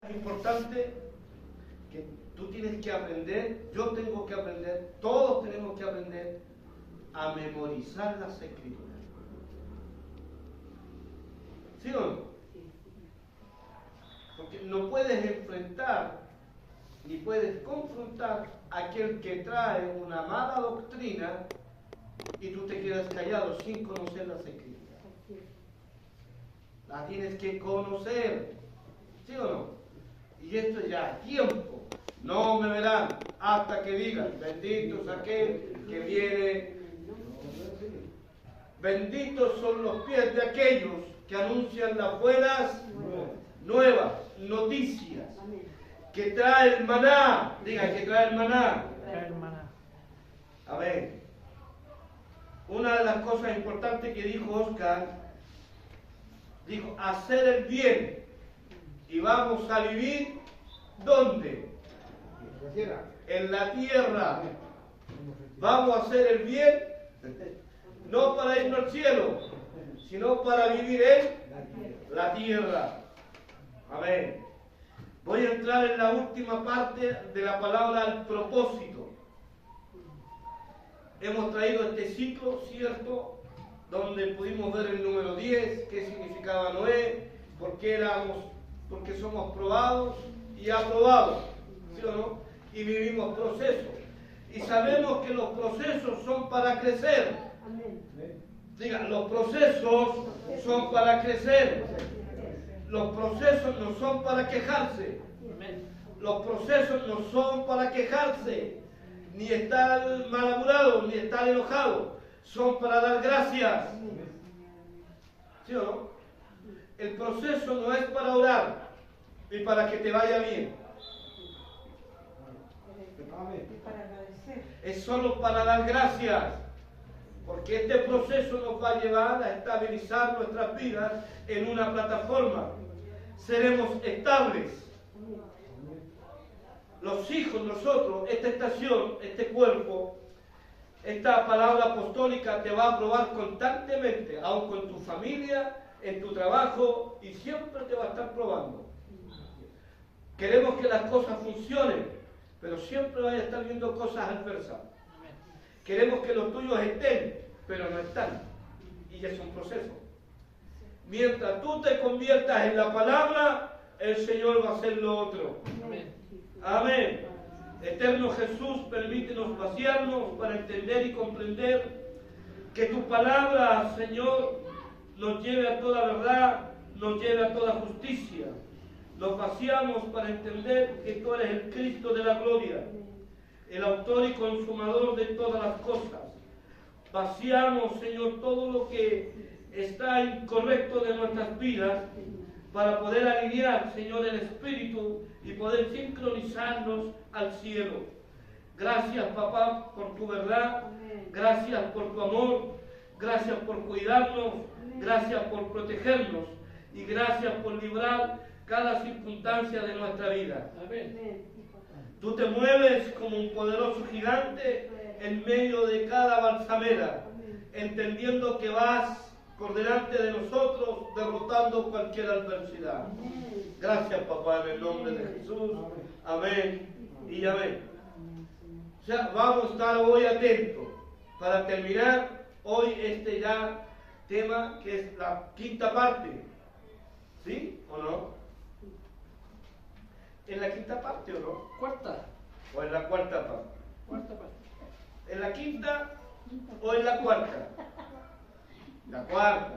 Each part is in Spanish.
Es importante que tú tienes que aprender, yo tengo que aprender, todos tenemos que aprender a memorizar las escrituras. ¿Sí o no? Porque no puedes enfrentar ni puedes confrontar a aquel que trae una mala doctrina y tú te quedas callado sin conocer las escrituras. Las tienes que conocer. ¿Sí o no? Y esto ya a tiempo. No me verán hasta que digan, bendito es aquel que viene. Benditos son los pies de aquellos que anuncian las buenas nuevas, noticias, que trae el maná. Diga, que trae el maná. A ver, una de las cosas importantes que dijo Oscar, dijo, hacer el bien. Y vamos a vivir, ¿dónde? En la tierra. Vamos a hacer el bien, no para irnos al cielo, sino para vivir en la tierra. Amén. Voy a entrar en la última parte de la palabra al propósito. Hemos traído este ciclo, ¿cierto? Donde pudimos ver el número 10, qué significaba Noé, porque somos probados y aprobados, ¿sí o no? Y vivimos procesos. Y sabemos que los procesos son para crecer. Diga, los procesos son para crecer. Los procesos no son para quejarse. Los procesos no son para quejarse, ni estar malhumorado, ni estar enojado. Son para dar gracias. ¿Sí o no? El proceso no es para orar y para que te vaya bien. Es solo para dar gracias. Porque este proceso nos va a llevar a estabilizar nuestras vidas en una plataforma. Seremos estables. Los hijos, nosotros, esta estación, este cuerpo, esta palabra apostólica te va a probar constantemente, aun con tu familia, en tu trabajo, y siempre te va a estar probando. Queremos que las cosas funcionen, pero siempre vas a estar viendo cosas adversas. Queremos que los tuyos estén, pero no están. Y es un proceso. Mientras tú te conviertas en la palabra, el Señor va a hacer lo otro. Amén. Amén. Eterno Jesús, permítenos vaciarnos para entender y comprender que tu palabra, Señor, nos lleve a toda verdad, nos lleve a toda justicia. Nos vaciamos para entender que tú eres el Cristo de la gloria, el autor y consumador de todas las cosas. Vaciamos, Señor, todo lo que está incorrecto de nuestras vidas para poder alinear, Señor, el Espíritu y poder sincronizarnos al cielo. Gracias, papá, por tu verdad. Gracias por tu amor. Gracias por cuidarnos. Gracias por protegernos. Y gracias por librar cada circunstancia de nuestra vida. Amén. Tú te mueves como un poderoso gigante en medio de cada balsamera, entendiendo que vas por delante de nosotros, derrotando cualquier adversidad. Gracias, papá, en el nombre de Jesús. Amén y amén. O sea, vamos a estar hoy atentos para terminar hoy este ya tema que es la quinta parte. ¿Sí o no? ¿En la quinta parte o no? Cuarta. ¿O en la cuarta parte? Cuarta parte. ¿En la quinta o en la cuarta? La cuarta,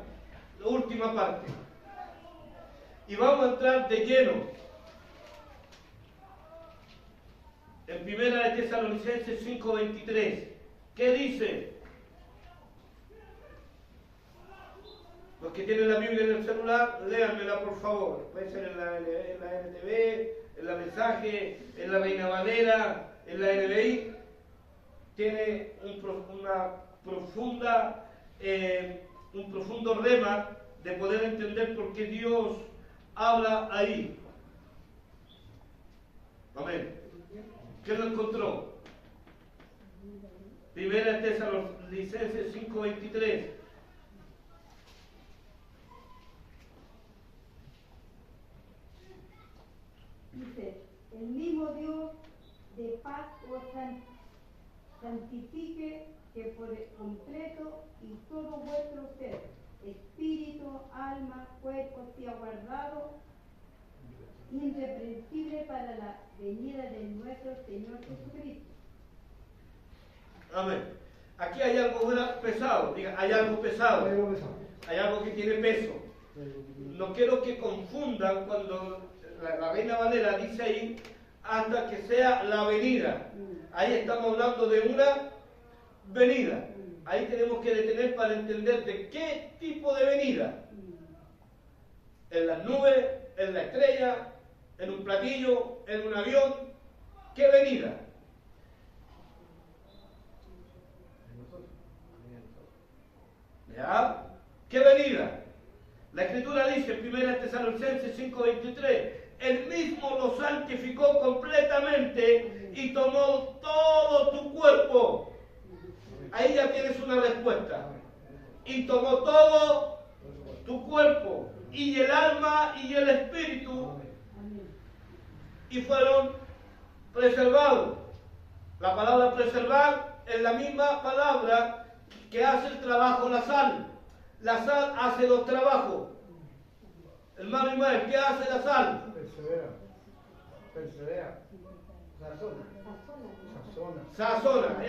la última parte. Y vamos a entrar de lleno en Primera de Tesalonicenses 5:23. ¿Qué dice? Los que tienen la Biblia en el celular, léanmela por favor. Puede ser en la NTV, en la Mensaje, en la Reina Valera, en la NBI. Tiene un profundo rema de poder entender por qué Dios habla ahí. Amén. ¿Qué lo encontró? Primera de Tesalonicenses 5:23. Dice, el mismo Dios de paz os santifique que por completo y todo vuestro ser, espíritu, alma, cuerpo, sea guardado irreprensible para la venida de nuestro Señor Jesucristo. Amén. Aquí hay algo pesado, diga, hay algo pesado, hay algo que tiene peso. No quiero que confundan cuando la Reina Valera dice ahí, hasta que sea la venida. Ahí estamos hablando de una venida. Ahí tenemos que detener para entender de qué tipo de venida. En las nubes, en la estrella, en un platillo, en un avión. ¿Qué venida? ¿Ya? ¿Qué venida? La Escritura dice en 1 Tesalonicenses 5:23, Él mismo lo santificó completamente y tomó todo tu cuerpo. Ahí ya tienes una respuesta. Y tomó todo tu cuerpo, y el alma y el espíritu, y fueron preservados. La palabra preservar es la misma palabra que hace el trabajo la sal. La sal hace los trabajos. Hermano Ismael, ¿qué hace la sal? Persevera. Sazona.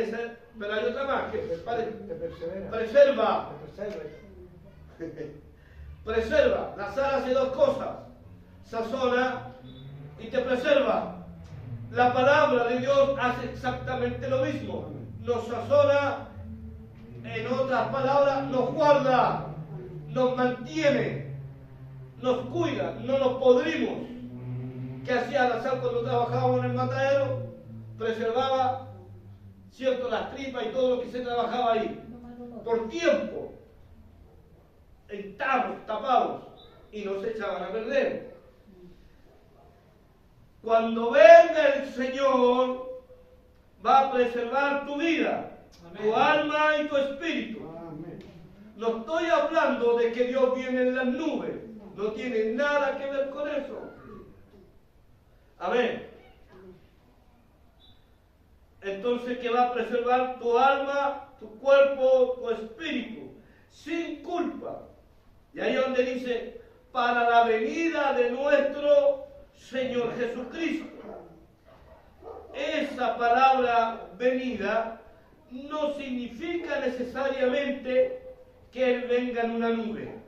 Pero hay otra más que Persevera. preserva. Preserva. La sal hace dos cosas. Sazona y te preserva. La palabra de Dios hace exactamente lo mismo. Nos sazona, en otras palabras, nos guarda, nos mantiene, nos cuida, no nos podrimos. ¿Qué hacía la sal cuando trabajábamos en el matadero? Preservaba, cierto, las tripas y todo lo que se trabajaba ahí. Por tiempo, en tarros, tapados, y no se echaban a perder. Cuando venga el Señor, va a preservar tu vida, tu alma y tu espíritu. No estoy hablando de que Dios viene en las nubes, no tiene nada que ver con eso. Amén. Entonces, que va a preservar tu alma, tu cuerpo, tu espíritu, sin culpa. Y ahí es donde dice, para la venida de nuestro Señor Jesucristo. Esa palabra venida no significa necesariamente que Él venga en una nube.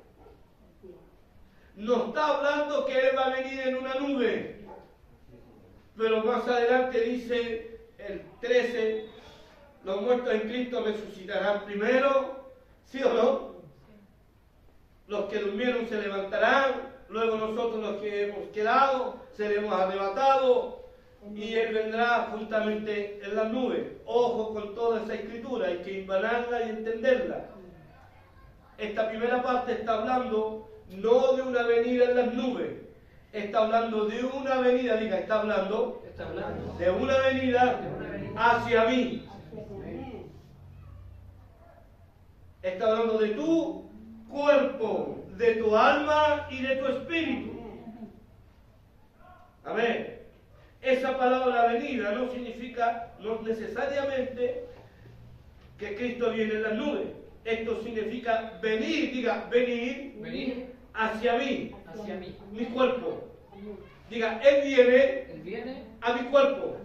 No está hablando que Él va a venir en una nube. Pero más adelante dice el 13, los muertos en Cristo resucitarán primero, ¿sí o no? Los que durmieron se levantarán, luego nosotros los que hemos quedado seremos arrebatados y Él vendrá juntamente en las nubes. Ojo con toda esa escritura, hay que empanarla y entenderla. Esta primera parte está hablando no de una venida en las nubes, está hablando de una venida, diga, está hablando de una venida hacia mí. Está hablando de tu cuerpo, de tu alma y de tu espíritu. Amén. Esa palabra venida no significa, no necesariamente que Cristo viene en las nubes. Esto significa venir, diga, venir hacia mí, mi cuerpo. Diga, Él viene a mi cuerpo.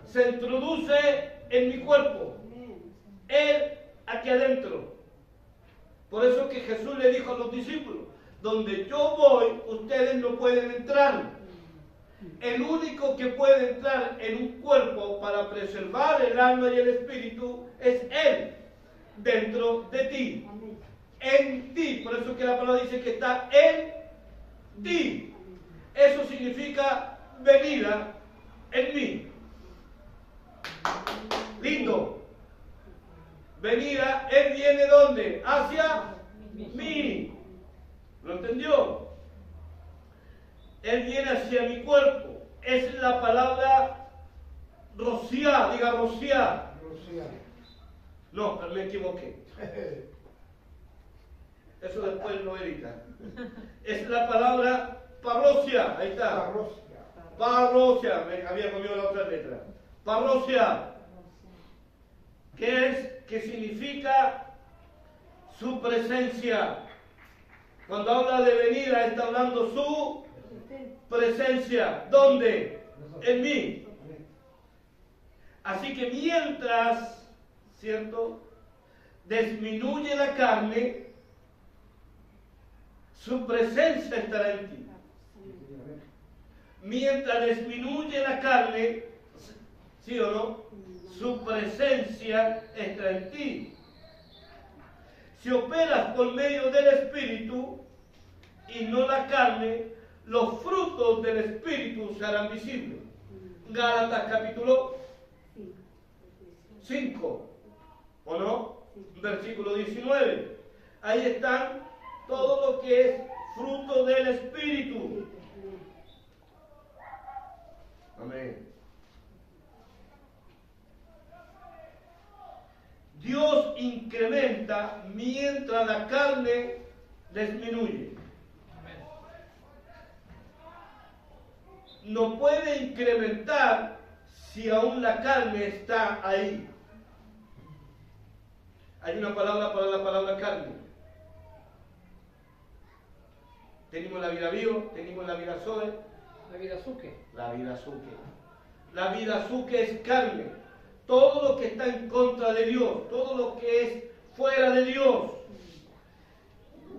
Se introduce en mi cuerpo. Él aquí adentro. Por eso que Jesús le dijo a los discípulos, donde yo voy, ustedes no pueden entrar. El único que puede entrar en un cuerpo para preservar el alma y el espíritu es Él, dentro de ti, en ti. Por eso que la palabra dice que está en ti. Eso significa venida en mí. Lindo. Venida, Él viene ¿dónde? Hacia mí. ¿Lo entendió? Él viene hacia mi cuerpo. Es la palabra rociar, diga rociar. No, pero me equivoqué. Eso después lo edita. Es la palabra parrocia, ahí está. Parrosia, me había comido la otra letra. Parrosia, que significa su presencia. Cuando habla de venida, está hablando su presencia. ¿Dónde? En mí. Así que mientras, ¿cierto?, disminuye la carne, su presencia estará en ti. Mientras disminuye la carne, ¿sí o no?, su presencia estará en ti. Si operas por medio del Espíritu y no la carne, los frutos del Espíritu se harán visibles. Gálatas capítulo 5, ¿o no? Versículo 19. Ahí están todo lo que es fruto del Espíritu. Amén. Dios incrementa mientras la carne disminuye. No puede incrementar si aún la carne está ahí. Hay una palabra para la palabra carne. Tenemos la vida vivo, tenemos la vida zoe. La vida suque. La vida suque. La vida suque es carne. Todo lo que está en contra de Dios, todo lo que es fuera de Dios.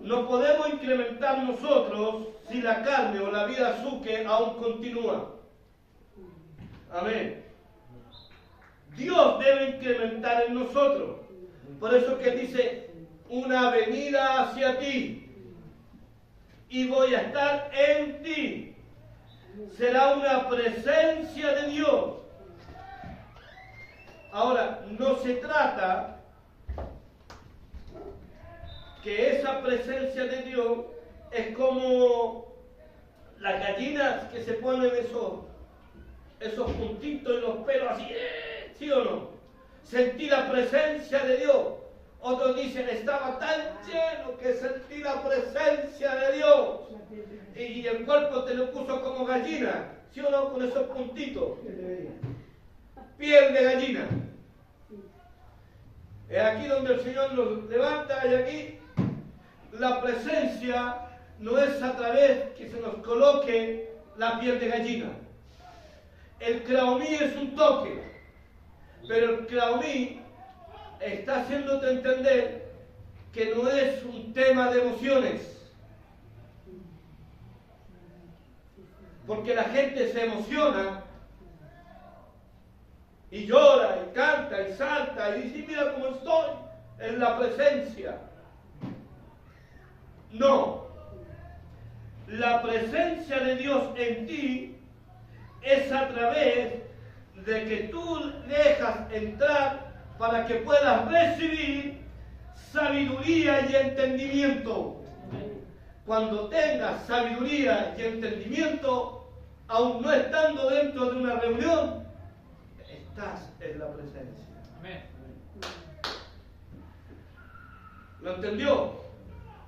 No podemos incrementar nosotros si la carne o la vida suque aún continúa. Amén. Dios debe incrementar en nosotros. Por eso que dice, una venida hacia ti y voy a estar en ti. Será una presencia de Dios. Ahora, no se trata que esa presencia de Dios es como las gallinas que se ponen esos puntitos y los pelos así, ¿sí o no? Sentí la presencia de Dios. Otros dicen, estaba tan lleno que sentí la presencia de Dios. Y el cuerpo te lo puso como gallina, ¿sí o no? Con esos puntitos. Piel de gallina. Es aquí donde el Señor nos levanta, y aquí la presencia no es a través que se nos coloque la piel de gallina. El Kraomí es un toque, pero el Kraomí está haciéndote entender que no es un tema de emociones. Porque la gente se emociona y llora, y canta, y salta, y dice, mira cómo estoy en la presencia. No. La presencia de Dios en ti es a través de que tú dejas entrar para que puedas recibir sabiduría y entendimiento. Cuando tengas sabiduría y entendimiento, aun no estando dentro de una reunión, estás en la presencia. Amén. ¿Lo entendió?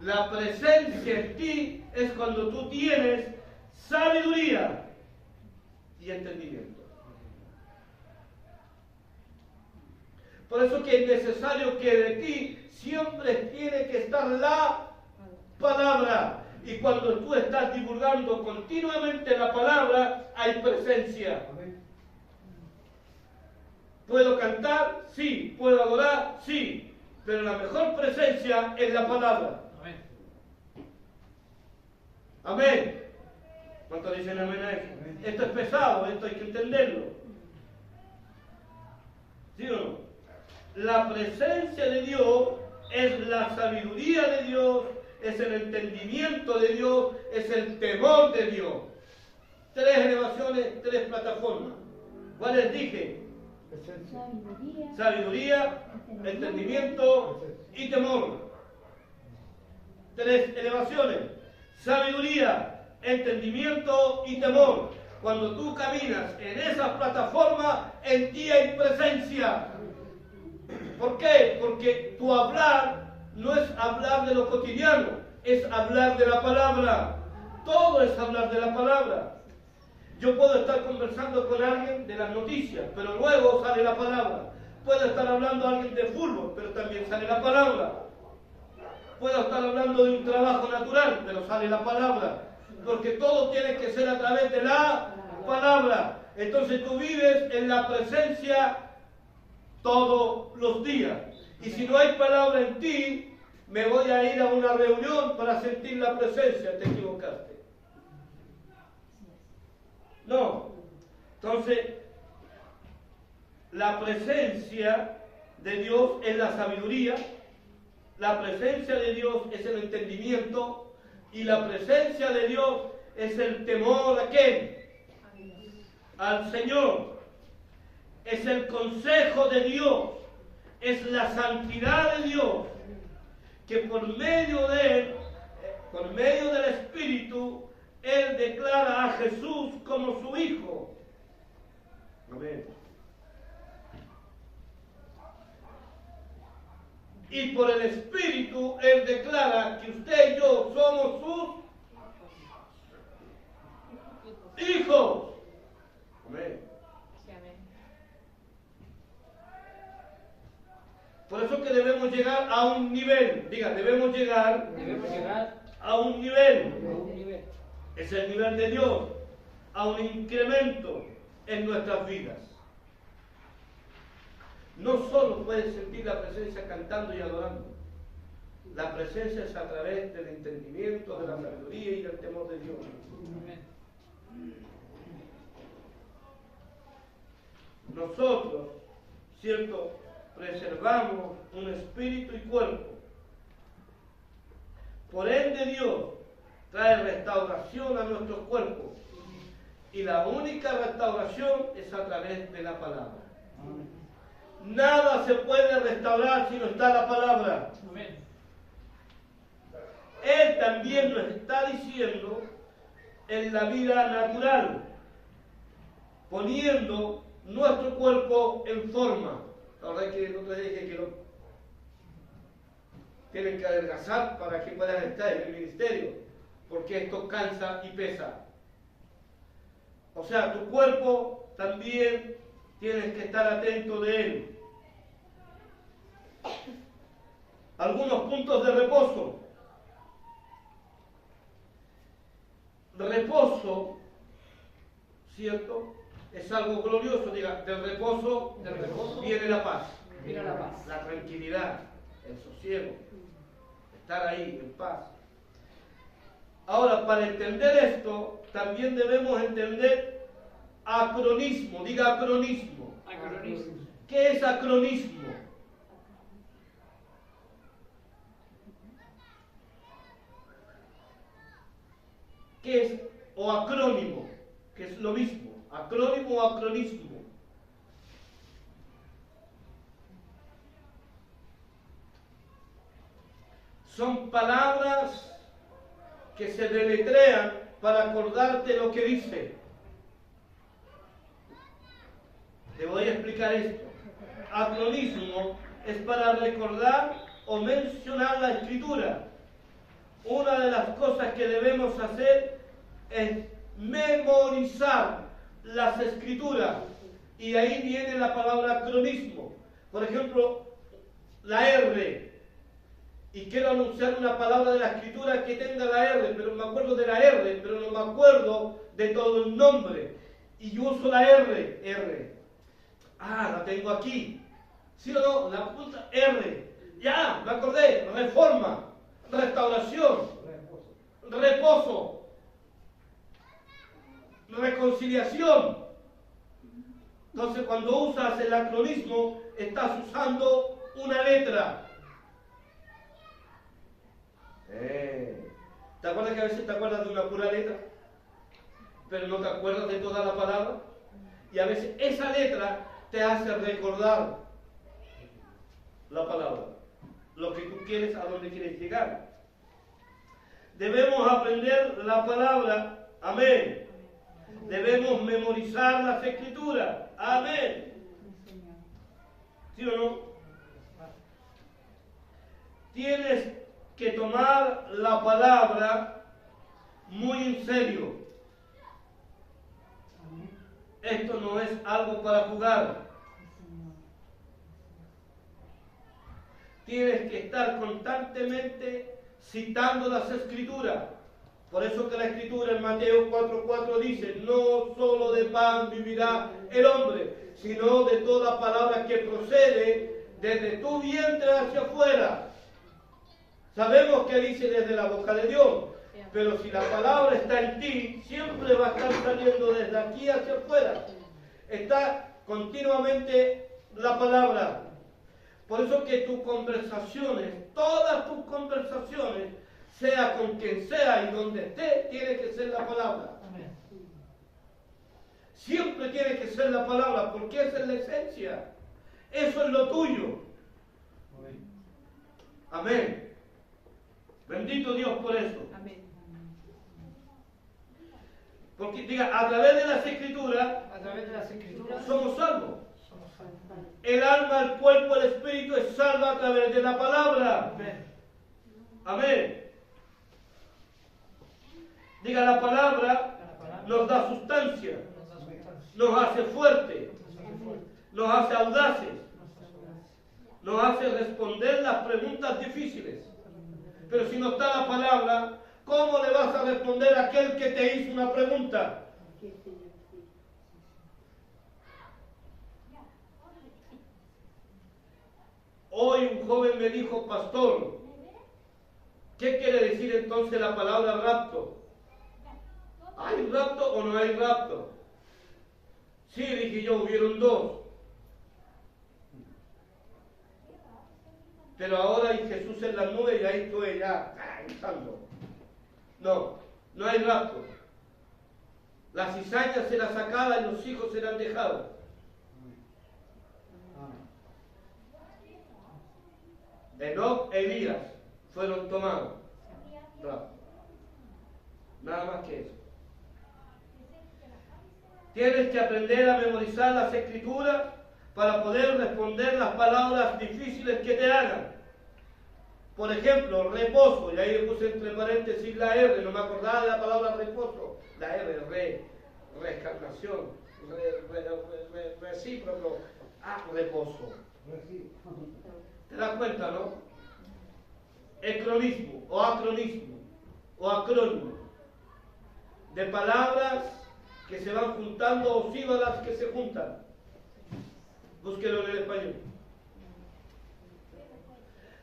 La presencia en ti es cuando tú tienes sabiduría y entendimiento. Por eso que es necesario que de ti siempre tiene que estar la palabra. Y cuando tú estás divulgando continuamente la palabra, hay presencia. ¿Puedo cantar? Sí. ¿Puedo adorar? Sí. Pero la mejor presencia es la palabra. Amén. Amén. ¿Cuántos dicen amén a eso? Amén. Esto es pesado, esto hay que entenderlo. ¿Sí o no? La presencia de Dios es la sabiduría de Dios, es el entendimiento de Dios, es el temor de Dios. 3 elevaciones, 3 plataformas. ¿Cuáles dije? Sabiduría, entendimiento y temor. 3 elevaciones. Sabiduría, entendimiento y temor. Cuando tú caminas en esas plataformas, en ti hay presencia. ¿Por qué? Porque tu hablar no es hablar de lo cotidiano, es hablar de la palabra. Todo es hablar de la palabra. Yo puedo estar conversando con alguien de las noticias, pero luego sale la palabra. Puedo estar hablando a alguien de fútbol, pero también sale la palabra. Puedo estar hablando de un trabajo natural, pero sale la palabra. Porque todo tiene que ser a través de la palabra. Entonces tú vives en la presencia todos los días. Y si no hay palabra en ti, me voy a ir a una reunión para sentir la presencia. Te equivocaste. No. Entonces, la presencia de Dios es la sabiduría, la presencia de Dios es el entendimiento y la presencia de Dios es el temor ¿a quién? Al Señor. Es el consejo de Dios, es la santidad de Dios, que por medio de Él, por medio del Espíritu, Él declara a Jesús como su Hijo. Amén. Y por el Espíritu, Él declara que usted y yo somos sus hijos. Amén. Por eso que debemos llegar a un nivel. Diga, debemos llegar a un nivel. Es el nivel de Dios. A un incremento en nuestras vidas. No solo puedes sentir la presencia cantando y adorando. La presencia es a través del entendimiento, de la sabiduría y del temor de Dios. Nosotros, ¿cierto?, preservamos un espíritu y cuerpo. Por ende, Dios trae restauración a nuestros cuerpos. Y la única restauración es a través de la palabra. Nada se puede restaurar si no está la palabra. Él también nos está diciendo en la vida natural, poniendo nuestro cuerpo en forma. La verdad es que no te dije que lo tienen que adelgazar para que puedan estar en el ministerio, porque esto cansa y pesa. O sea, tu cuerpo también tienes que estar atento de él. Algunos puntos de reposo. Reposo, ¿cierto? Es algo glorioso. Diga, del reposo viene la paz. Viene la paz. La tranquilidad, el sosiego. Estar ahí en paz. Ahora, para entender esto, también debemos entender acronismo. Diga acronismo. Acronismo. ¿Qué es acronismo? ¿Qué es? O acrónimo, que es lo mismo. Acrónimo o acronismo. Son palabras que se deletrean para acordarte lo que dice. Te voy a explicar esto. Acronismo es para recordar o mencionar la escritura. Una de las cosas que debemos hacer es memorizar las escrituras. Y ahí viene la palabra acronismo. Por ejemplo, la R. Y quiero anunciar una palabra de la escritura que tenga la R, pero me acuerdo de la R, pero no me acuerdo de todo el nombre. Y yo uso la R. Ah, la tengo aquí. ¿Sí o no? La punta R. Ya, me acordé. Reforma, restauración, reposo, reconciliación. Entonces, cuando usas el acronismo, estás usando una letra. ¿Te acuerdas que a veces te acuerdas de una pura letra? Pero no te acuerdas de toda la palabra. Y a veces esa letra te hace recordar la palabra, lo que tú quieres, a dónde quieres llegar. Debemos aprender la palabra, amén. Debemos memorizar las escrituras, amén. ¿Sí o no? Tienes que tomar la palabra muy en serio. Esto no es algo para jugar. Tienes que estar constantemente citando las Escrituras. Por eso que la Escritura en Mateo 4:4 dice, no solo de pan vivirá el hombre, sino de toda palabra que procede desde tu vientre hacia afuera. Sabemos que dice desde la boca de Dios, pero si la palabra está en ti, siempre va a estar saliendo desde aquí hacia afuera. Está continuamente la palabra. Por eso que tus conversaciones, todas tus conversaciones, sea con quien sea y donde esté, tiene que ser la palabra. Amén. Siempre tiene que ser la palabra, porque esa es la esencia. Eso es lo tuyo. Amén. Bendito Dios por eso. Amén. Porque diga, a través de las Escrituras, somos salvos. El alma, el cuerpo, el espíritu es salvo a través de la palabra. Amén. Amén. Diga, la palabra nos da sustancia, nos hace fuertes, nos hace audaces, nos hace responder las preguntas difíciles. Pero si no está la palabra, ¿cómo le vas a responder a aquel que te hizo una pregunta? Hoy un joven me dijo, pastor, ¿qué quiere decir entonces la palabra rapto? ¿Hay rapto o no hay rapto? Sí, dije yo, hubieron dos. Pero ahora hay Jesús en las nubes y ahí estoy ya cantando. No, no hay rapto. La cizaña será sacada y los hijos serán dejados. Enoc e Elías fueron tomados. Rapto. Nada más que eso. Tienes que aprender a memorizar las Escrituras para poder responder las palabras difíciles que te hagan. Por ejemplo, reposo, y ahí le puse entre paréntesis la R, no me acordaba de la palabra reposo. La R, reencarnación, recíproco, reposo. ¿Te das cuenta, no? Ecronismo, o acrónimo, de palabras que se van juntando o sílabas que se juntan. Búsquelo en el español.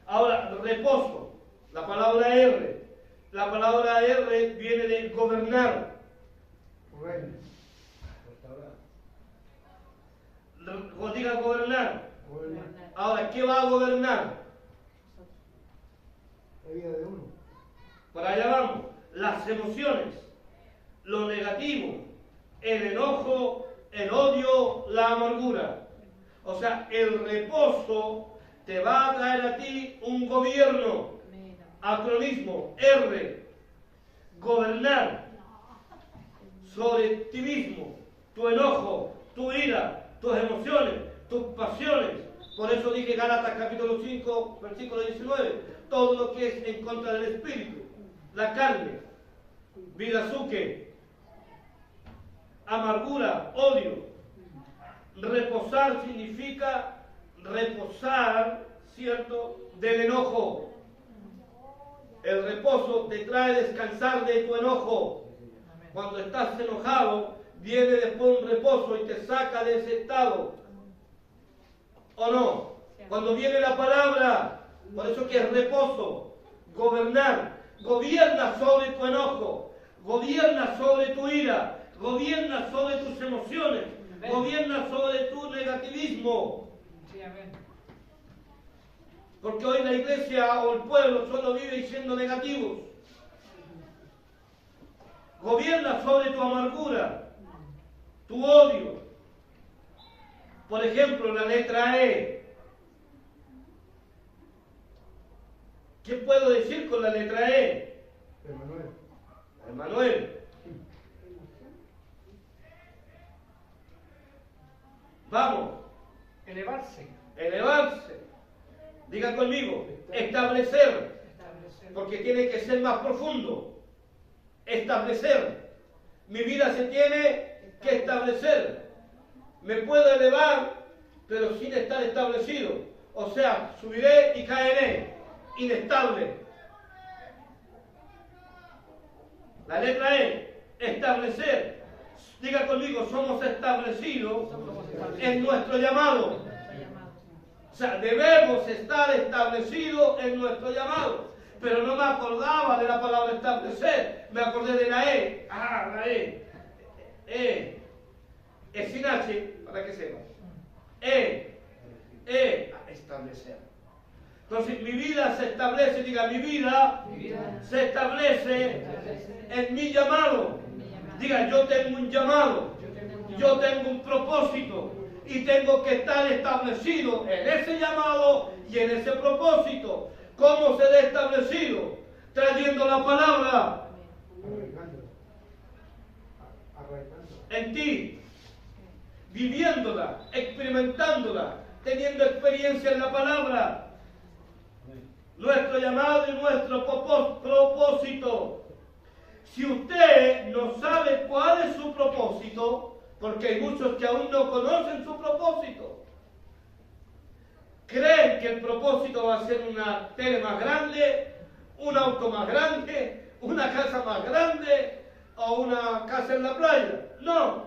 Ahora, reposo, la palabra R. La palabra R viene de gobernar. Diga gobernar. Ahora, ¿qué va a gobernar? La vida de uno. Por allá vamos. Las emociones, lo negativo, el enojo, el odio, la amargura. O sea, el reposo te va a traer a ti un gobierno. Acronismo, R. Gobernar sobre ti mismo, tu enojo, tu ira, tus emociones, tus pasiones. Por eso dije Gálatas capítulo 5, versículo 19. Todo lo que es en contra del espíritu, la carne, vidazuque, amargura, odio. Reposar significa reposar, ¿cierto?, del enojo. El reposo te trae descansar de tu enojo. Cuando estás enojado, viene después un reposo y te saca de ese estado. ¿O no? Cuando viene la palabra, por eso que es reposo, gobernar. Gobierna sobre tu enojo, gobierna sobre tu ira, gobierna sobre tus emociones, gobierna sobre tu negativismo. Sí, amén. Porque hoy la iglesia o el pueblo solo vive siendo negativos. Gobierna sobre tu amargura, tu odio. Por ejemplo, la letra E. ¿Qué puedo decir con la letra E? Emanuel. Vamos. Elevarse. Elevarse. Diga conmigo, establecer, porque tiene que ser más profundo. Establecer. Mi vida se tiene que establecer. me puedo elevar, pero sin estar establecido. O sea, subiré y caeré, inestable. La letra E, establecer. Diga conmigo, somos establecidos en nuestro llamado. O sea, debemos estar establecidos en nuestro llamado. Pero no me acordaba de la palabra establecer, me acordé de la E. Ah, la E. Es sin H, para que sepas. Establecer. Entonces mi vida se establece, diga, mi vida se establece en mi llamado. Diga, yo tengo un llamado, yo tengo un propósito y tengo que estar establecido en ese llamado y en ese propósito. ¿Cómo seré establecido? Trayendo la palabra en ti, viviéndola, experimentándola, teniendo experiencia en la palabra. Nuestro llamado y nuestro propósito. Si usted no sabe cuál es su propósito, porque hay muchos que aún no conocen su propósito, creen que el propósito va a ser una tele más grande, un auto más grande, una casa más grande o una casa en la playa. No.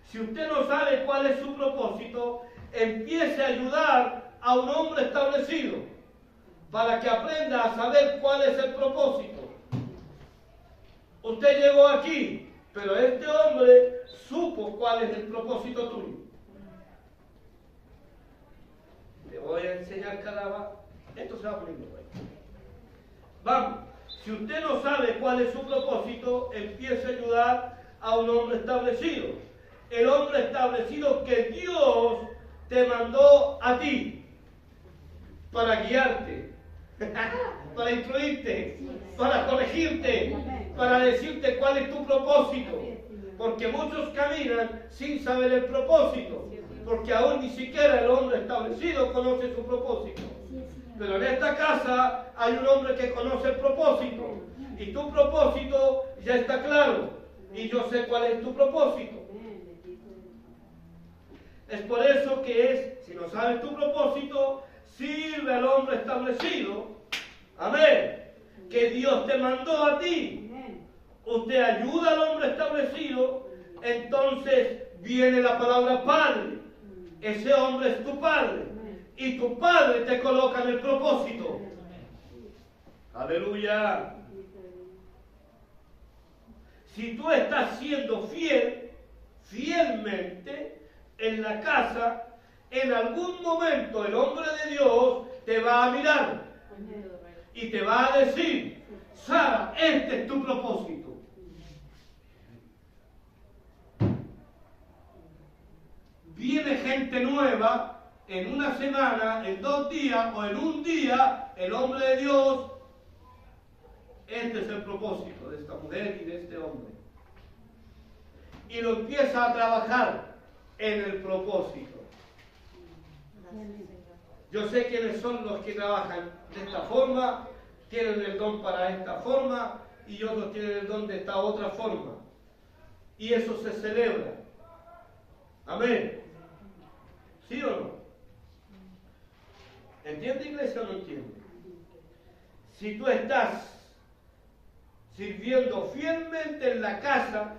Si usted no sabe cuál es su propósito, empiece a ayudar a un hombre establecido para que aprenda a saber cuál es el propósito. Usted llegó aquí, pero este hombre supo cuál es el propósito tuyo. Te voy a enseñar cada vez. Esto se va poniendo ahí. Vamos. Si usted no sabe cuál es su propósito, empiece a ayudar a un hombre establecido. El hombre establecido que Dios te mandó a ti para guiarte, para instruirte, para corregirte, para decirte cuál es tu propósito. Porque muchos caminan sin saber el propósito, porque aún ni siquiera el hombre establecido conoce su propósito. Pero en esta casa hay un hombre que conoce el propósito, y tu propósito ya está claro, y yo sé cuál es tu propósito. Es por eso que si no sabes tu propósito, sirve al hombre establecido. Amén. Que Dios te mandó a ti. Usted ayuda al hombre establecido, entonces viene la palabra padre. Ese hombre es tu padre. Y tu padre te coloca en el propósito. Aleluya. Si tú estás siendo fielmente en la casa, en algún momento el hombre de Dios te va a mirar y te va a decir: Sara, este es tu propósito. Viene gente nueva en una semana, en 2 días o en un día. El hombre de Dios, este es el propósito de esta mujer y de este hombre, y lo empieza a trabajar en el propósito. Yo sé quiénes son los que trabajan de esta forma, tienen el don para esta forma, y otros tienen el don de esta otra forma, y eso se celebra. Amén. ¿Sí o no? ¿Entiende, iglesia, o no entiende? Si tú estás sirviendo fielmente en la casa,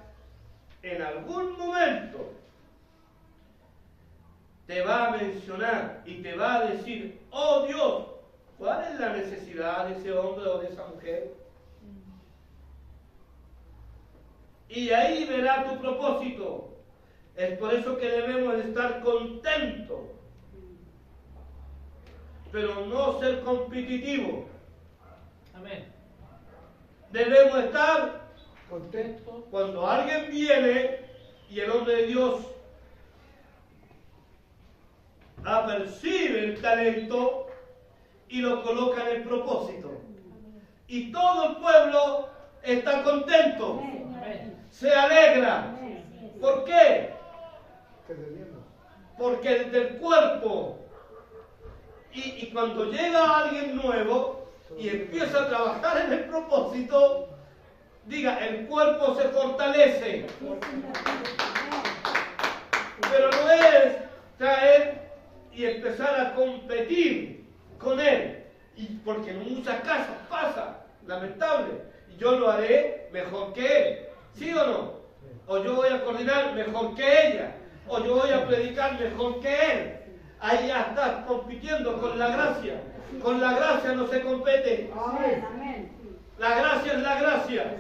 en algún momento te va a mencionar y te va a decir: oh Dios, ¿cuál es la necesidad de ese hombre o de esa mujer? Y ahí verá tu propósito. Es por eso que debemos estar contentos, pero no ser competitivos. Amén. Debemos estar Contentos. cuando alguien viene y el hombre de Dios apercibe el talento y lo coloca en el propósito. Y todo el pueblo está contento, se alegra. ¿Por qué? Porque desde el cuerpo, y cuando llega alguien nuevo y empieza a trabajar en el propósito, diga, el cuerpo se fortalece. Pero no es traer y empezar a competir con él. Y porque en muchas casas pasa, lamentable. Yo lo haré mejor que él. ¿Sí o no? O yo voy a coordinar mejor que ella. O yo voy a predicar mejor que él. Ahí ya estás compitiendo con la gracia. Con la gracia no se compete. Amén. Amén. La gracia es la gracia.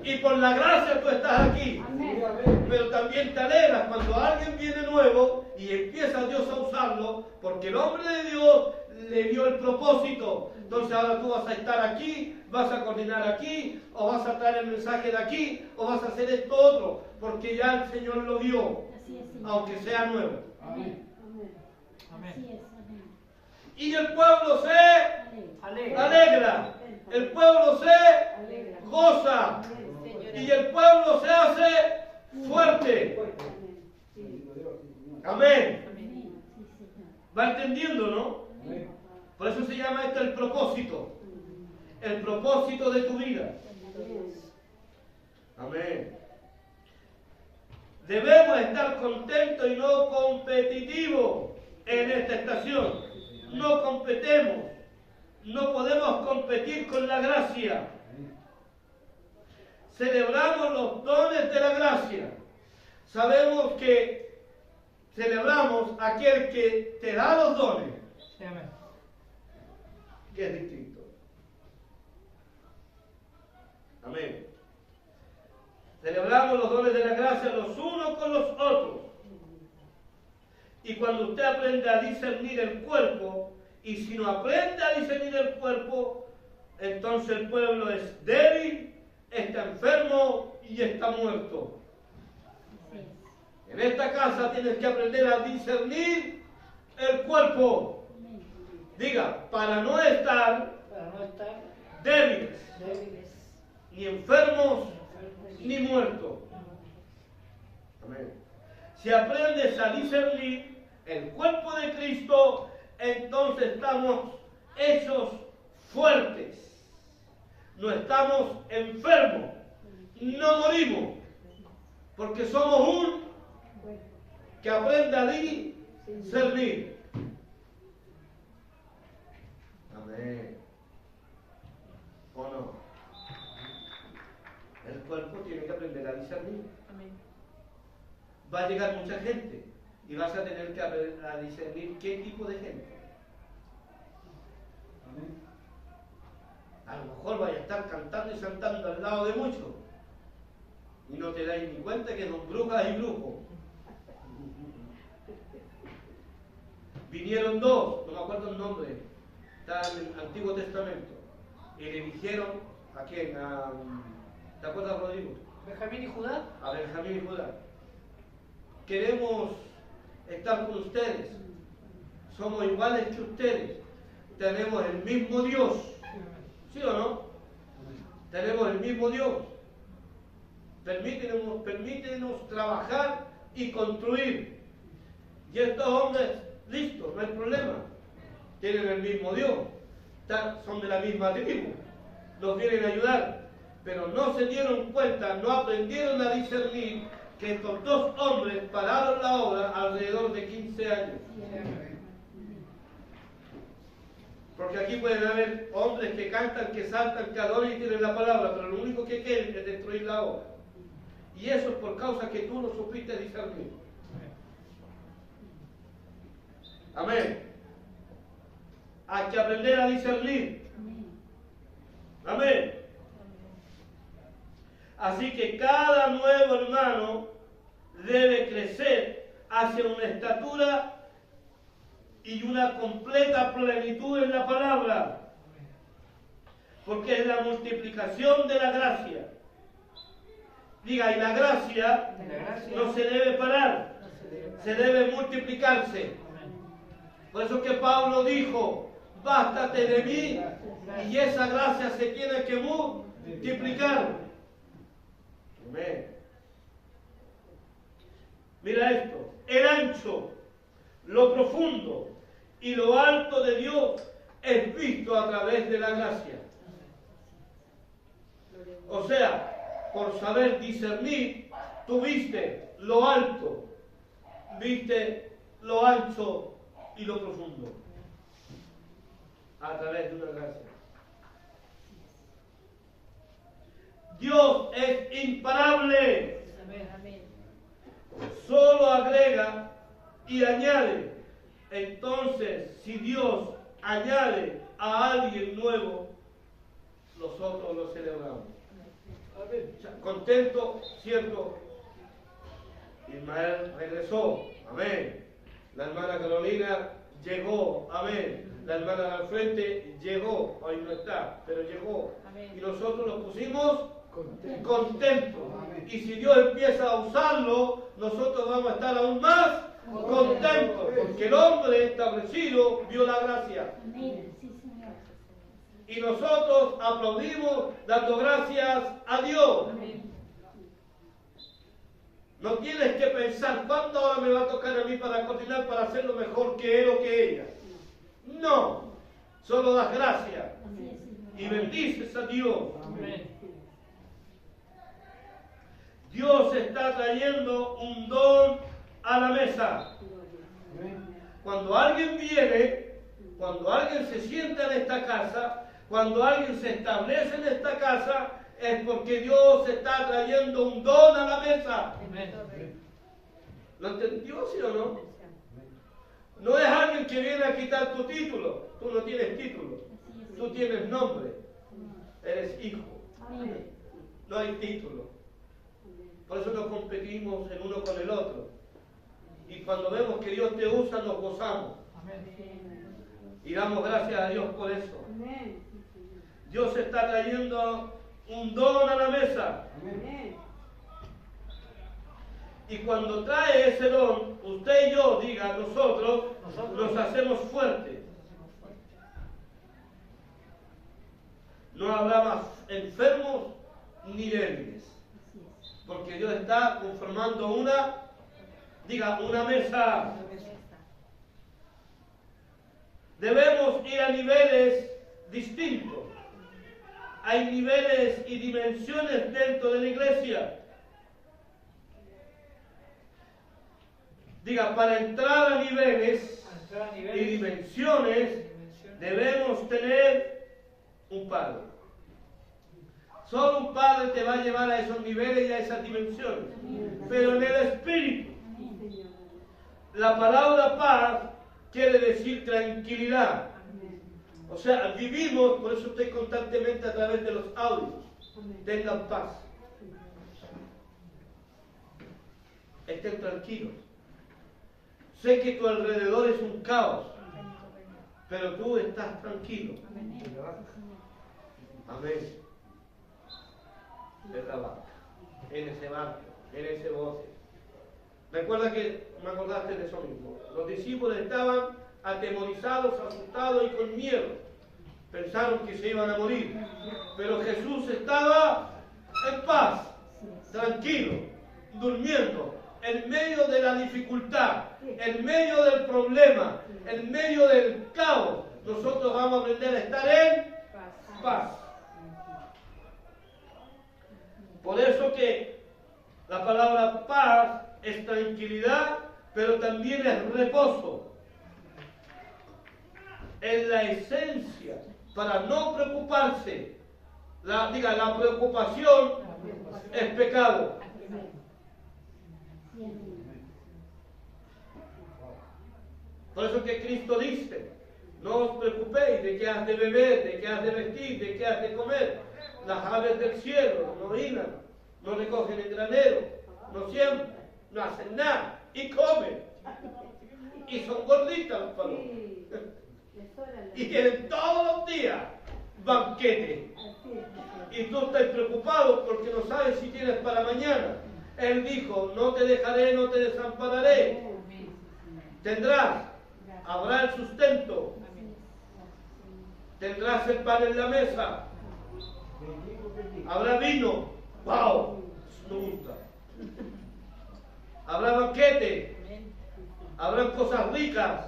Y por la gracia tú estás aquí. Amén. Pero también te alegras cuando alguien viene nuevo y empieza Dios a usarlo, porque el hombre de Dios le dio el propósito. Entonces ahora tú vas a estar aquí, vas a coordinar aquí, o vas a traer el mensaje de aquí, o vas a hacer esto otro, porque ya el Señor lo dio, Así es, Señor. aunque sea nuevo. Amén. Amén. Así es, amén. Y el pueblo se Aleluya. alegra, el pueblo se Alegra. goza, Señor. y el pueblo se hace fuerte. Amén. Sí. Amén. Amén. Sí, Señor. ¿Va entendiendo, no? Por eso se llama esto el propósito. El propósito de tu vida. Amén. Debemos estar contentos y no competitivos en esta estación. No competemos. No podemos competir con la gracia. Celebramos los dones de la gracia. Sabemos que celebramos a aquel que te da los dones, Sí, amén. que es distinto. Amén. Celebramos los dones de la gracia los unos con los otros. Y cuando usted aprende a discernir el cuerpo, y si no aprende a discernir el cuerpo, entonces el pueblo es débil, está enfermo y está muerto. Así es. En esta casa tienes que aprender a discernir el cuerpo. Amén. Diga, para no estar Para no estar débiles, débiles. ni enfermos, ni muertos. Amén. Si aprendes a discernir el cuerpo de Cristo, entonces estamos hechos fuertes. No estamos enfermos. No morimos. Porque somos un que aprenda a discernir. Amén. ¿O no? El cuerpo tiene que aprender a discernir. Amén. Va a llegar mucha gente y vas a tener que aprender a discernir qué tipo de gente. A lo mejor vaya a estar cantando y saltando al lado de muchos y no te dais ni cuenta que son brujas y brujos. Vinieron dos, no me acuerdo el nombre, está en el Antiguo Testamento, y le dijeron a quién, ¿te acuerdas, Rodrigo? Benjamín y Judá. A Benjamín y Judá. Queremos estar con ustedes. Somos iguales que ustedes. Tenemos el mismo Dios. ¿Sí o no? Tenemos el mismo Dios. Permítenos trabajar y construir. Y estos hombres, listo, no hay problema. Tienen el mismo Dios. Son de la misma tribu. Nos vienen a ayudar. Pero no se dieron cuenta, no aprendieron a discernir que estos dos hombres pararon la obra alrededor de 15 años. Porque aquí pueden haber hombres que cantan, que saltan, que adoran y tienen la palabra, pero lo único que quieren es destruir la obra. Y eso es por causa que tú no supiste discernir. Amén. Hay que aprender a discernir. Amén. Así que cada nuevo hermano debe crecer hacia una estatura y una completa plenitud en la palabra, porque es la multiplicación de la gracia. Diga, y la gracia no se debe parar, se debe multiplicarse. Por eso que Pablo dijo, bástate de mí, y esa gracia se tiene que multiplicar. Amén. Mira esto, el ancho, lo profundo y lo alto de Dios es visto a través de la gracia. O sea, por saber discernir, tú viste lo alto viste lo ancho y lo profundo a través de una gracia. Dios es imparable. Amén. Solo agrega y añade. Entonces, si Dios añade a alguien nuevo, nosotros lo celebramos. Contento, ¿cierto? Ismael regresó, amén. La hermana Carolina llegó, amén. La hermana al frente llegó, hoy no está, pero llegó. Amén. Y nosotros nos pusimos contentos. Y si Dios empieza a usarlo, nosotros vamos a estar aún más contentos, porque el hombre establecido vio la gracia. Amén. Sí, Señor. Y nosotros aplaudimos dando gracias a Dios. Amén. No tienes que pensar cuándo ahora me va a tocar a mí para cocinar para hacerlo mejor que él o que ella. No, solo das gracias Así es, y Señor. bendices a Dios. Amén. Dios está trayendo un don a la mesa. Cuando alguien viene, cuando alguien se sienta en esta casa, cuando alguien se establece en esta casa, es porque Dios está trayendo un don a la mesa. Amén. ¿Lo entendió, sí o no? No es alguien que viene a quitar tu título. Tú no tienes título. Tú tienes nombre. Eres hijo. Amén. No hay título. Por eso no competimos el uno con el otro. Y cuando vemos que Dios te usa, nos gozamos. Amén. Y damos gracias a Dios por eso. Amén. Dios está trayendo un don a la mesa. Amén. Y cuando trae ese don, usted y yo, diga, nosotros nos hacemos fuertes. No habrá más enfermos ni débiles. Porque Dios está conformando una mesa. Debemos ir a niveles distintos. Hay niveles y dimensiones dentro de la iglesia. Diga, para entrar a niveles y dimensiones debemos tener un padre. Solo un padre te va a llevar a esos niveles y a esas dimensiones. Pero en el espíritu. La palabra paz quiere decir tranquilidad. O sea, vivimos, por eso estoy constantemente a través de los audios. Tengan paz. Estén tranquilos. Sé que tu alrededor es un caos, pero tú estás tranquilo. Amén. De trabajo, en ese barco, en ese bote. Recuerda que me acordaste de eso mismo. Los discípulos estaban atemorizados, asustados y con miedo. Pensaron que se iban a morir. Pero Jesús estaba en paz, tranquilo, durmiendo, en medio de la dificultad, en medio del problema, en medio del caos. Nosotros vamos a aprender a estar en paz. Por eso que la palabra paz es tranquilidad, pero también es reposo. Es la esencia para no preocuparse. La preocupación es pecado. Por eso que Cristo dice, no os preocupéis de qué has de beber, de qué has de vestir, de qué has de comer. Las aves del cielo no hilan, no recogen el granero, no siembran, no hacen nada y comen. Y son gorditas las palomas. Y tienen todos los días banquete. Y tú estás preocupado porque no sabes si tienes para mañana. Él dijo, no te dejaré, no te desampararé. Tendrás, habrá el sustento. Tendrás el pan en la mesa. Habrá vino. ¡Wow! Eso me gusta. Habrá banquete. Habrán cosas ricas.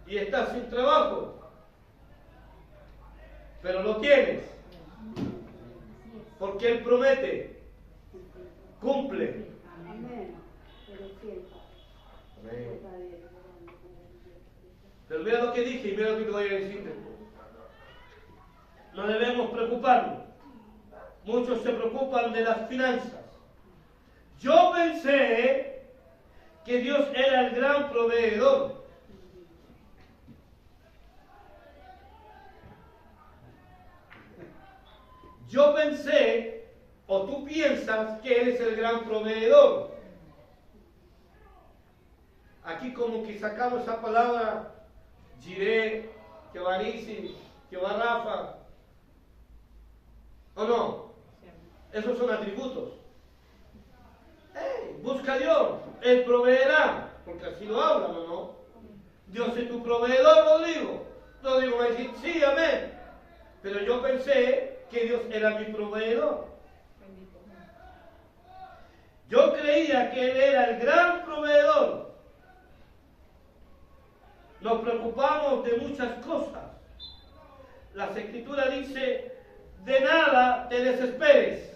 Y estás sin trabajo. Pero lo tienes. Porque Él promete. Cumple. Pero mira lo que dije y mira lo que te voy a decir después. No debemos preocuparnos. Muchos se preocupan de las finanzas. Yo pensé que Dios era el gran proveedor. Yo pensé, o tú piensas, que Él es el gran proveedor. Aquí como que sacamos esa palabra, Jireh, Jehová Nisi, Jehová Rafa. ¿O no? Esos son atributos. Busca a Dios, Él proveerá, porque así lo hablan, ¿o no? Dios es tu proveedor, Rodrigo. Rodrigo me dice, sí, amén. Pero yo pensé que Dios era mi proveedor. Yo creía que Él era el gran proveedor. Nos preocupamos de muchas cosas. Las Escrituras dice, de nada te desesperes.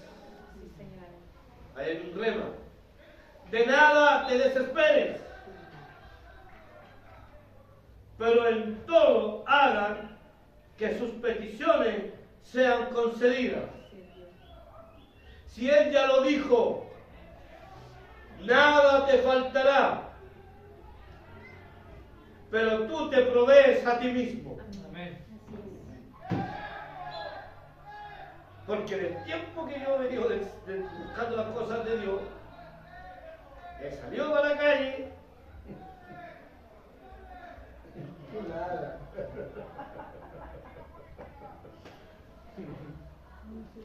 Ahí hay un rema. De nada te desesperes. Pero en todo hagan que sus peticiones sean concedidas. Si Él ya lo dijo, nada te faltará. Pero tú te provees a ti mismo. Amén. Porque del tiempo que yo he venido buscando las cosas de Dios, he salido para la calle.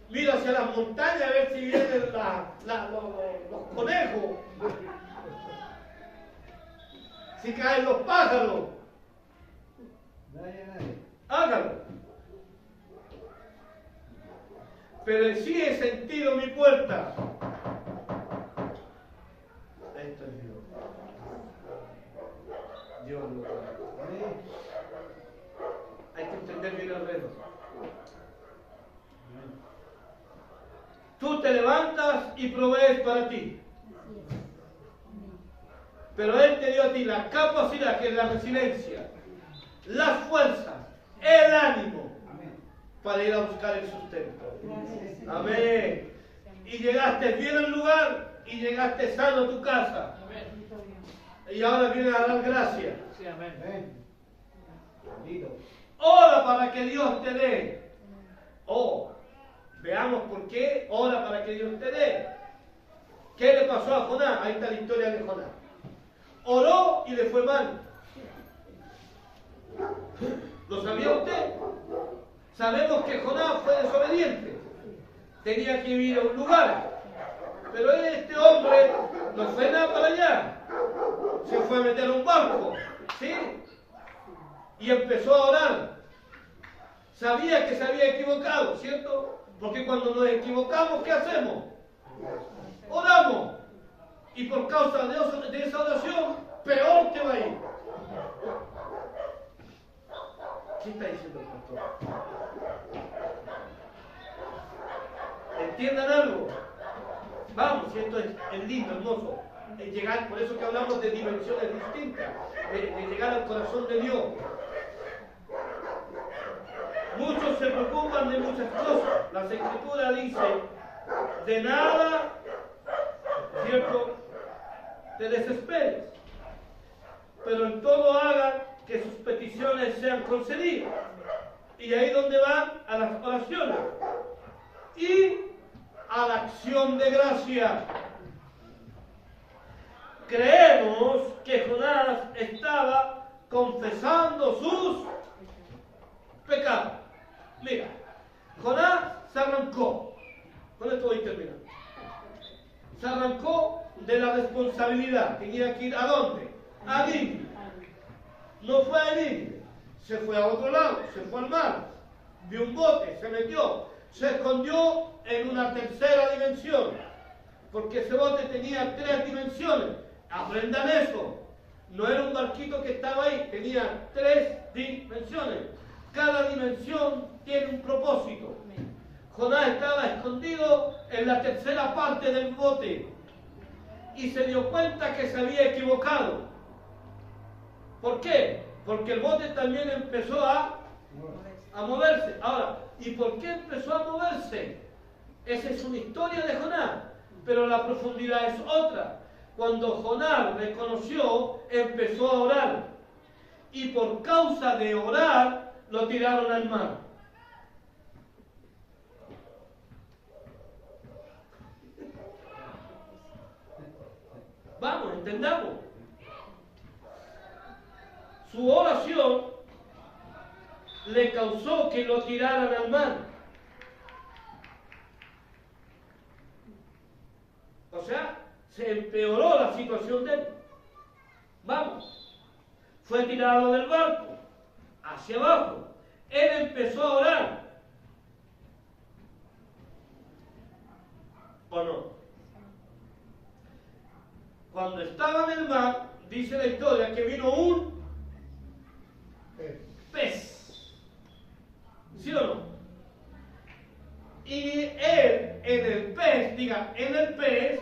Miro hacia las montañas a ver si vienen los conejos, si caen los pájaros. Hágalo. Pero sí he sentido mi puerta. Esto es Dios. Dios lo sabe. Hay que entender bien el reino. Tú te levantas y provees para ti. Pero Él te dio a ti la capacidad, que es la resiliencia, las fuerzas, el ánimo para ir a buscar el sustento. Amén. Y llegaste bien al lugar y llegaste sano a tu casa. Y ahora vienes a dar gracias. Sí, amén. Ora para que Dios te dé. Oh, veamos por qué ora para que Dios te dé. ¿Qué le pasó a Jonás? Ahí está la historia de Jonás. Oró y le fue mal. ¿Lo sabía usted? Sabemos que Jonás fue desobediente. Tenía que ir a un lugar. Pero este hombre no fue nada para allá. Se fue a meter a un barco. ¿Sí? Y empezó a orar. Sabía que se había equivocado, ¿cierto? Porque cuando nos equivocamos, ¿qué hacemos? Oramos. Y por causa de esa oración, peor te va a ir. ¿Qué está diciendo el pastor? ¿Entiendan algo? Vamos, si esto es lindo, hermoso. Llegar, por eso que hablamos de dimensiones distintas, de llegar al corazón de Dios. Muchos se preocupan de muchas cosas. La Escritura dice, de nada, ¿cierto?, te desesperes, pero en todo hagan que sus peticiones sean concedidas. Y ahí donde van a las oraciones y a la acción de gracia. Creemos que Jonás estaba confesando sus pecados. Mira, Jonás se arrancó. Con esto voy a terminar. Se arrancó de la responsabilidad. Tenía que ir ¿a dónde? A Nínive. No fue a Nínive. Se fue a otro lado. Se fue al mar. Vio un bote. Se metió. Se escondió en una tercera dimensión. Porque ese bote tenía 3 dimensiones. Aprendan eso. No era un barquito que estaba ahí. Tenía 3 dimensiones. Cada dimensión tiene un propósito. Jonás estaba escondido en la tercera parte del bote y se dio cuenta que se había equivocado. ¿Por qué? Porque el bote también empezó a moverse. Ahora, ¿y por qué empezó a moverse? Esa es una historia de Jonás, pero la profundidad es otra. Cuando Jonás reconoció, empezó a orar. Y por causa de orar, lo tiraron al mar. Vamos, entendamos. Su oración le causó que lo tiraran al mar. O sea, se empeoró la situación de él. Vamos. Fue tirado del barco hacia abajo. Él empezó a orar. ¿O no? Cuando estaba en el mar, dice la historia que vino un pez. ¿Sí o no? Y él en el pez, diga, en el pez,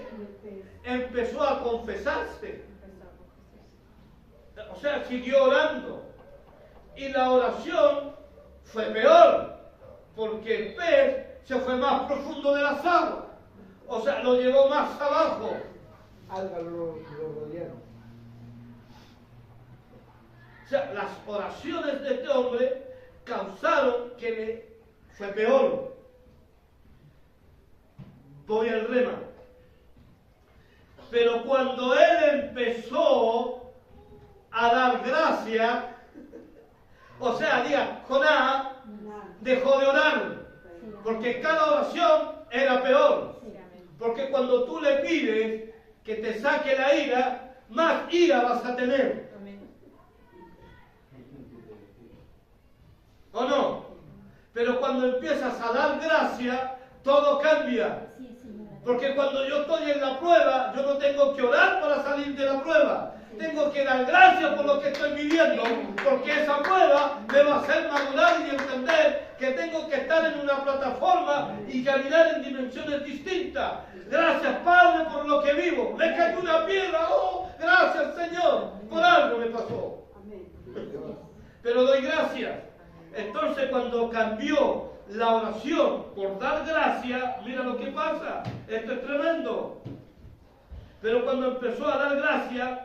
empezó a confesarse. O sea, siguió orando. Y la oración fue peor, porque el pez se fue más profundo de las aguas. O sea, lo llevó más abajo. Algas lo rodearon. O sea, las oraciones de este hombre causaron que le fue peor. Voy al rema. Pero cuando él empezó a dar gracia, o sea, diga, Jonás dejó de orar, porque cada oración era peor. Porque cuando tú le pides que te saque la ira, más ira vas a tener. ¿O no? Pero cuando empiezas a dar gracia, todo cambia. Sí, señora. Porque cuando yo estoy en la prueba, yo no tengo que orar para salir de la prueba. Tengo que dar gracias por lo que estoy viviendo, porque esa prueba me va a hacer madurar y entender que tengo que estar en una plataforma y caminar en dimensiones distintas. Gracias, Padre, por lo que vivo. Me cayó una piedra. Oh, gracias, Señor. Por algo me pasó. Pero doy gracias. Entonces, cuando cambió la oración por dar gracias, mira lo que pasa. Esto es tremendo. Pero cuando empezó a dar gracias,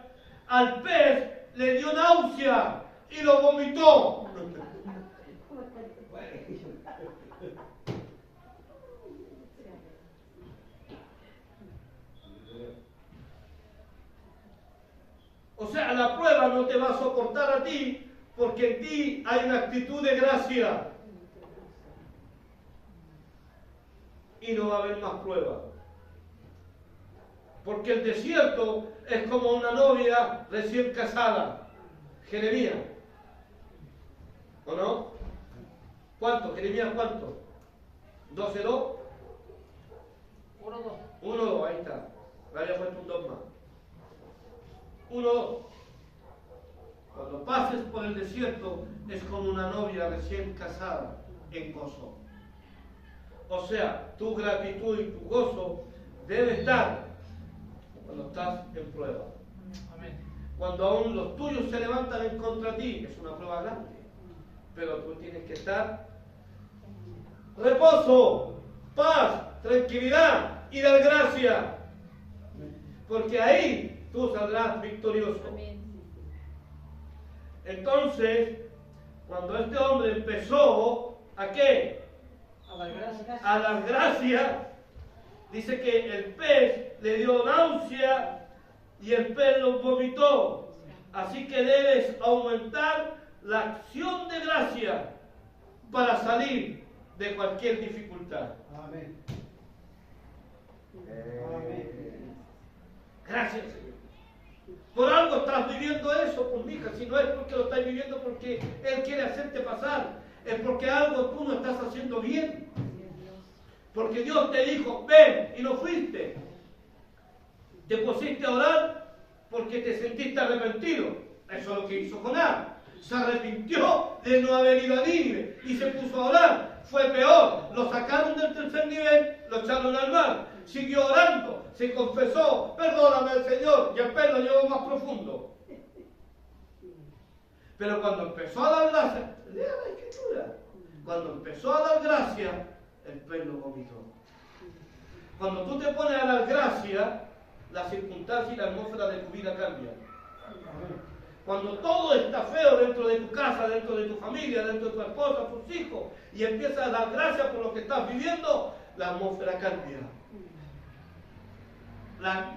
al pez le dio náusea y lo vomitó. O sea, la prueba no te va a soportar a ti, porque en ti hay una actitud de gracia. Y no va a haber más pruebas. Porque el desierto es como una novia recién casada. Jeremías. ¿O no? ¿Cuánto? Jeremías, ¿cuánto? ¿12:2? 1-2. 1:2, ahí está. Le había puesto un 2 más. 1:2. Cuando pases por el desierto es como una novia recién casada en gozo. O sea, tu gratitud y tu gozo debe estar cuando estás en prueba. Amén. Cuando aún los tuyos se levantan en contra de ti, es una prueba grande. Pero tú tienes que estar reposo, paz, tranquilidad y dar gracia. Porque ahí tú saldrás victorioso. Entonces, cuando este hombre empezó, ¿a qué? A dar gracias, dice que el pez le dio náusea y el pez lo vomitó. Así que debes aumentar la acción de gracia para salir de cualquier dificultad. Amén. Gracias, Señor. Por algo estás viviendo eso, pues, mija. Si no es porque lo estás viviendo porque Él quiere hacerte pasar, es porque algo tú no estás haciendo bien. Porque Dios te dijo, ven, y no fuiste. Te pusiste a orar porque te sentiste arrepentido. Eso es lo que hizo Jonás. Se arrepintió de no haber ido a Nínive y se puso a orar. Fue peor. Lo sacaron del tercer nivel, lo echaron al mar. Siguió orando, se confesó, perdóname, Señor, y el pez lo llevó más profundo. Pero cuando empezó a dar gracia, lea la escritura, cuando empezó a dar gracia, el pez lo vomitó. Cuando tú te pones a dar gracia, la circunstancia y la atmósfera de tu vida cambian. Cuando todo está feo dentro de tu casa, dentro de tu familia, dentro de tu esposa, tus hijos, y empiezas a dar gracias por lo que estás viviendo, la atmósfera cambia.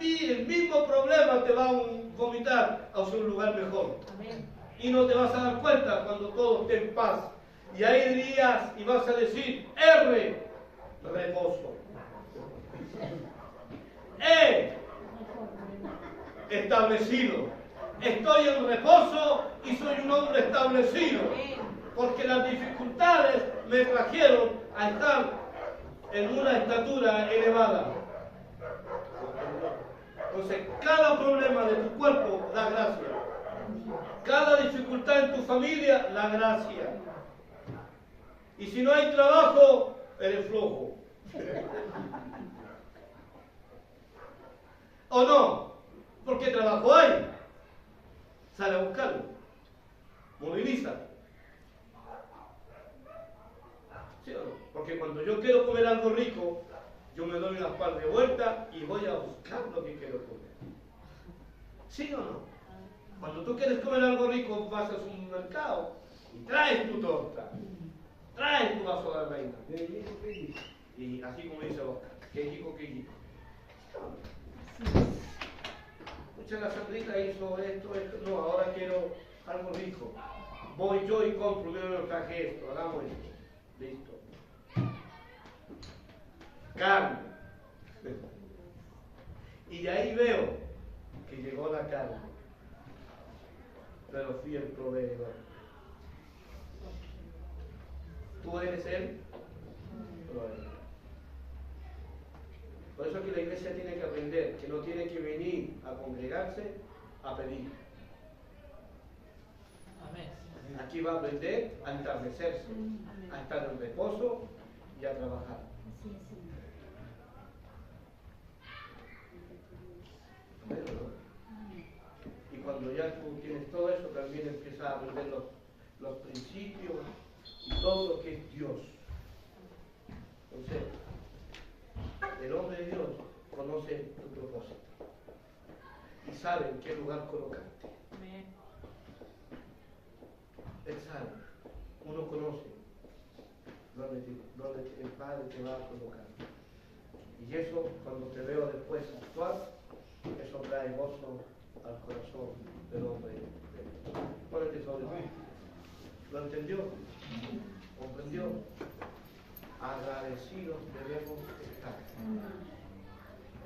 El mismo problema te va a vomitar hacia un lugar mejor. Amén. Y no te vas a dar cuenta cuando todo esté en paz. Y ahí dirías y vas a decir, R, reposo. Establecido. Estoy en reposo y soy un hombre establecido. Porque las dificultades me trajeron a estar en una estatura elevada. Entonces, cada problema de tu cuerpo da gracia. Cada dificultad en tu familia, la gracia. Y si no hay trabajo, eres flojo. ¿O no? Porque trabajo hay. Sale a buscarlo. Moviliza. ¿Sí o no? Porque cuando yo quiero comer algo rico, yo me doy unas par de vueltas y voy a buscar lo que quiero comer. ¿Sí o no? Cuando tú quieres comer algo rico, vas al supermercado y traes tu torta, traes tu vaso de avena. Y así como dice Oscar, qué rico, qué rico. Escucha, la Sandrita hizo esto. No, ahora quiero algo rico. Voy yo y compro, yo me traje esto, hagamos esto. Listo. Carne. Y de ahí veo que llegó la carne. Pero fui el proveedor. ¿Tú eres el proveedor? Por eso que la iglesia tiene que aprender que no tiene que venir a congregarse a pedir. Amén. Aquí va a aprender a entardecerse, a estar en reposo y a trabajar. Así es, Señor. Amén, ¿no? Y cuando ya tú tienes todo eso, también empiezas a aprender los principios y todo lo que es Dios. Entonces, el hombre de Dios conoce tu propósito y sabe en qué lugar colocarte. Amén. Él sabe, uno conoce dónde el Padre te va a colocar. Y eso, cuando te veo después actuar, eso trae gozo al corazón del hombre. Ponete sobre ti. ¿Lo entendió? ¿Comprendió? Agradecidos debemos estar.